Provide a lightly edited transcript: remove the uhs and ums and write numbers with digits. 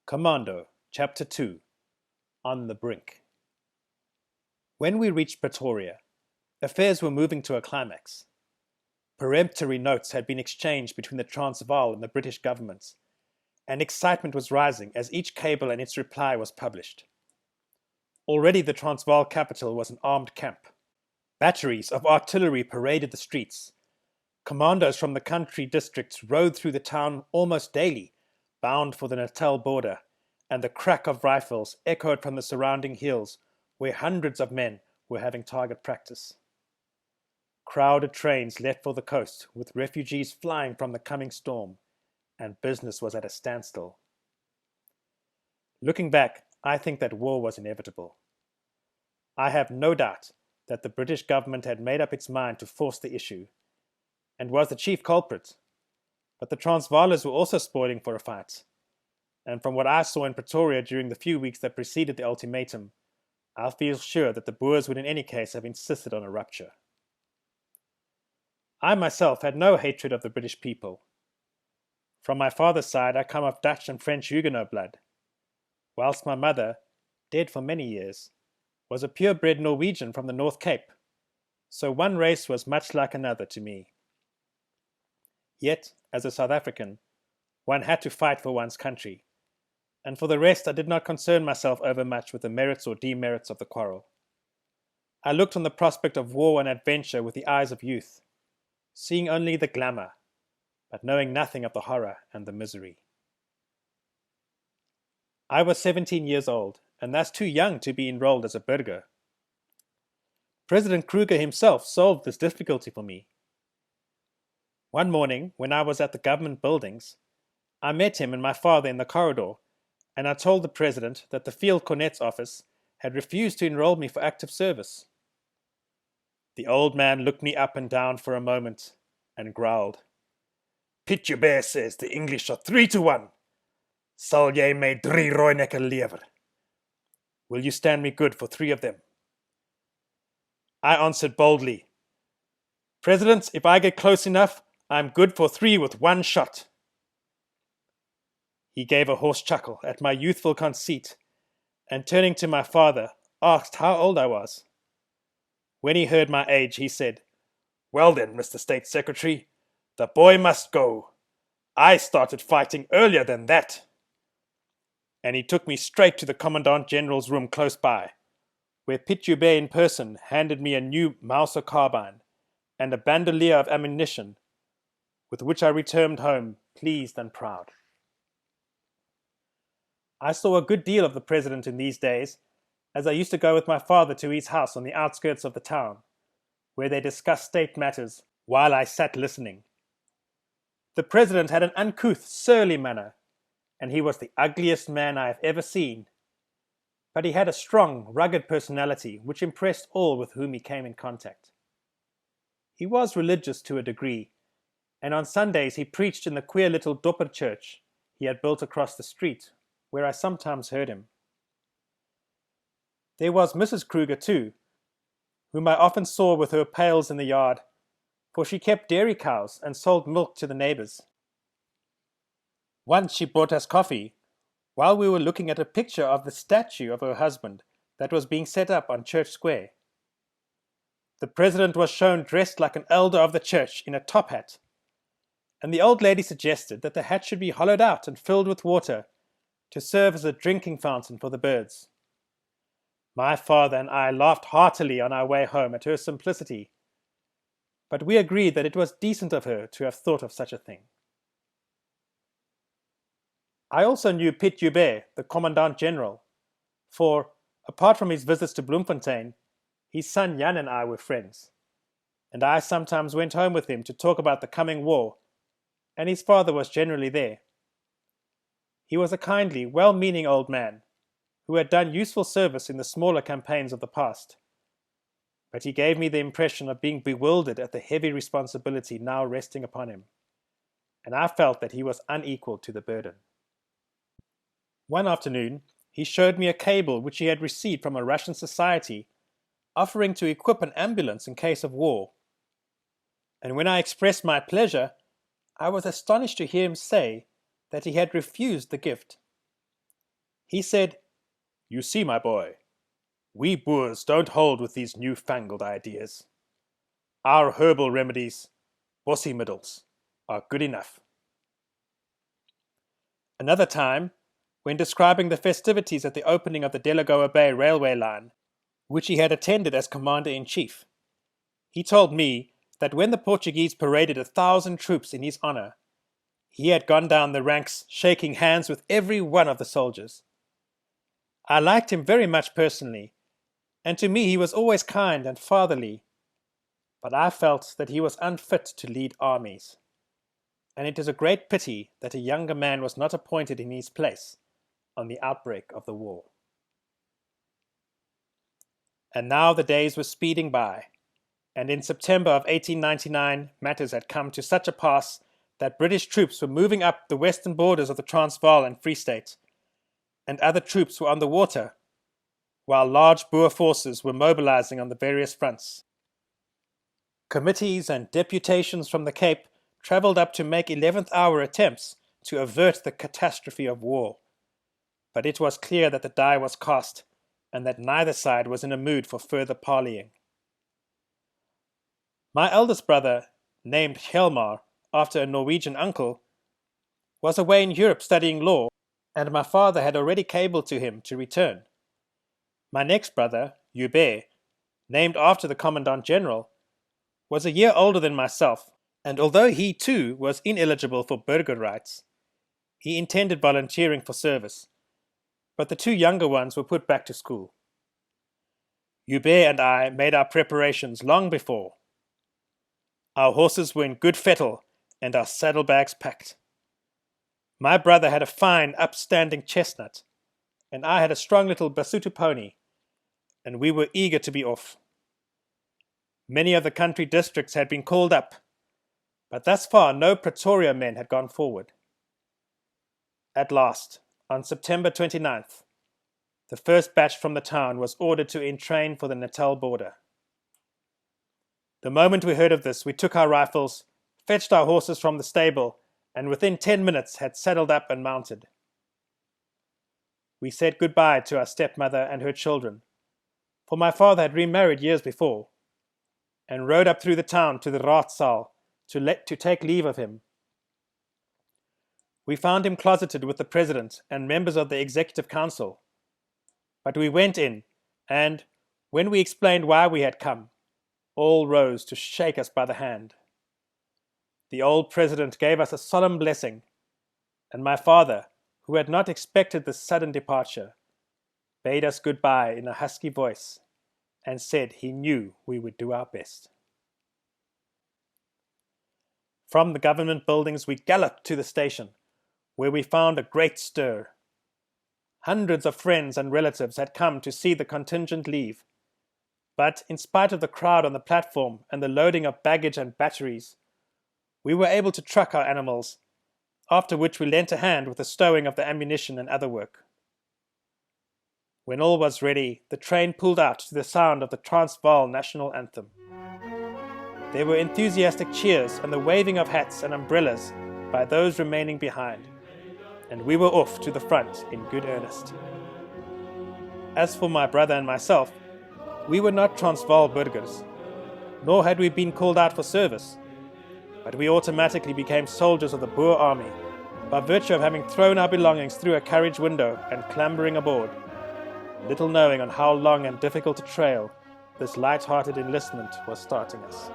Commando, Chapter 2 On the Brink. When we reached Pretoria, affairs were moving to a climax. Peremptory notes had been exchanged between the Transvaal and the British governments, and excitement was rising as each cable and its reply was published. Already the Transvaal capital was an armed camp. Batteries of artillery paraded the streets. Commandos from the country districts rode through the town almost daily, bound for the Natal border, and the crack of rifles echoed from the surrounding hills where hundreds of men were having target practice. Crowded trains left for the coast with refugees flying from the coming storm, and business was at a standstill. Looking back, I think that war was inevitable. I have no doubt that the British government had made up its mind to force the issue, and was the chief culprit. But the Transvaalers were also spoiling for a fight, and from what I saw in Pretoria during the few weeks that preceded the ultimatum, I feel sure that the Boers would in any case have insisted on a rupture. I myself had no hatred of the British people. From my father's side I come of Dutch and French Huguenot blood, whilst my mother, dead for many years, was a purebred Norwegian from the North Cape, so one race was much like another to me. Yet, as a South African, one had to fight for one's country, and for the rest I did not concern myself overmuch with the merits or demerits of the quarrel. I looked on the prospect of war and adventure with the eyes of youth, seeing only the glamour, but knowing nothing of the horror and the misery. I was 17 years old, and thus too young to be enrolled as a burger. President Kruger himself solved this difficulty for me. One morning, when I was at the government buildings, I met him and my father in the corridor, and I told the president that the field cornet's office had refused to enroll me for active service. The old man looked me up and down for a moment and growled, "Piet Joubert says the English are 3-1. Sal jy my 3 rooinekke lewer? Will you stand me good for 3 of them?" I answered boldly, "President, if I get close enough, I'm good for 3 with 1 shot." He gave a hoarse chuckle at my youthful conceit, and turning to my father, asked how old I was. When he heard my age, he said, "Well then, Mr. State Secretary, the boy must go. I started fighting earlier than that." And he took me straight to the Commandant General's room close by, where Piet Joubert in person handed me a new Mauser carbine and a bandolier of ammunition, with which I returned home pleased and proud. I saw a good deal of the president in these days, as I used to go with my father to his house on the outskirts of the town, where they discussed state matters while I sat listening. The president had an uncouth, surly manner, and he was the ugliest man I have ever seen. But he had a strong, rugged personality which impressed all with whom he came in contact. He was religious to a degree, and on Sundays he preached in the queer little Dopper church he had built across the street, where I sometimes heard him. There was Mrs. Kruger too, whom I often saw with her pails in the yard, for she kept dairy cows and sold milk to the neighbors. Once she brought us coffee, while we were looking at a picture of the statue of her husband that was being set up on Church Square. The president was shown dressed like an elder of the church in a top hat, and the old lady suggested that the hat should be hollowed out and filled with water to serve as a drinking fountain for the birds. My father and I laughed heartily on our way home at her simplicity, but we agreed that it was decent of her to have thought of such a thing. I also knew Piet Joubert, the Commandant General, for, apart from his visits to Bloemfontein, his son Jan and I were friends, and I sometimes went home with him to talk about the coming war, and his father was generally there. He was a kindly, well-meaning old man, who had done useful service in the smaller campaigns of the past, but he gave me the impression of being bewildered at the heavy responsibility now resting upon him, and I felt that he was unequal to the burden. One afternoon, he showed me a cable which he had received from a Russian society offering to equip an ambulance in case of war. And when I expressed my pleasure, I was astonished to hear him say that he had refused the gift. He said, "You see, my boy, we Boers don't hold with these newfangled ideas. Our herbal remedies, bossy middles, are good enough." Another time, when describing the festivities at the opening of the Delagoa Bay railway line, which he had attended as Commander-in-Chief, he told me that when the Portuguese paraded 1,000 troops in his honor, he had gone down the ranks shaking hands with every one of the soldiers. I liked him very much personally, and to me he was always kind and fatherly, but I felt that he was unfit to lead armies, and it is a great pity that a younger man was not appointed in his place on the outbreak of the war. And now the days were speeding by, and in September of 1899 matters had come to such a pass that British troops were moving up the western borders of the Transvaal and Free State, and other troops were on the water, while large Boer forces were mobilizing on the various fronts. Committees and deputations from the Cape travelled up to make 11th-hour attempts to avert the catastrophe of war, but it was clear that the die was cast and that neither side was in a mood for further parleying. My eldest brother, named Hjalmar after a Norwegian uncle, was away in Europe studying law, and my father had already cabled to him to return. My next brother, Hubert, named after the Commandant General, was a year older than myself, and although he too was ineligible for burger rights, he intended volunteering for service, but the two younger ones were put back to school. Hubert and I made our preparations long before. Our horses were in good fettle and our saddlebags packed. My brother had a fine, upstanding chestnut, and I had a strong little Basuto pony, and we were eager to be off. Many of the country districts had been called up, but thus far no Pretoria men had gone forward. At last, on September 29th, the first batch from the town was ordered to entrain for the Natal border. The moment we heard of this, we took our rifles, fetched our horses from the stable, and within 10 minutes had saddled up and mounted. We said goodbye to our stepmother and her children, for my father had remarried years before, and rode up through the town to the Raadsaal to take leave of him. We found him closeted with the president and members of the executive council, but we went in, and when we explained why we had come, all rose to shake us by the hand. The old president gave us a solemn blessing, and my father, who had not expected this sudden departure, bade us goodbye in a husky voice and said he knew we would do our best. From the government buildings we galloped to the station, where we found a great stir. Hundreds of friends and relatives had come to see the contingent leave, but in spite of the crowd on the platform and the loading of baggage and batteries, we were able to truck our animals, after which we lent a hand with the stowing of the ammunition and other work. When all was ready, the train pulled out to the sound of the Transvaal national anthem. There were enthusiastic cheers and the waving of hats and umbrellas by those remaining behind, and we were off to the front in good earnest. As for my brother and myself, we were not Transvaal burghers, nor had we been called out for service, but we automatically became soldiers of the Boer army by virtue of having thrown our belongings through a carriage window and clambering aboard, little knowing on how long and difficult a trail this light-hearted enlistment was starting us.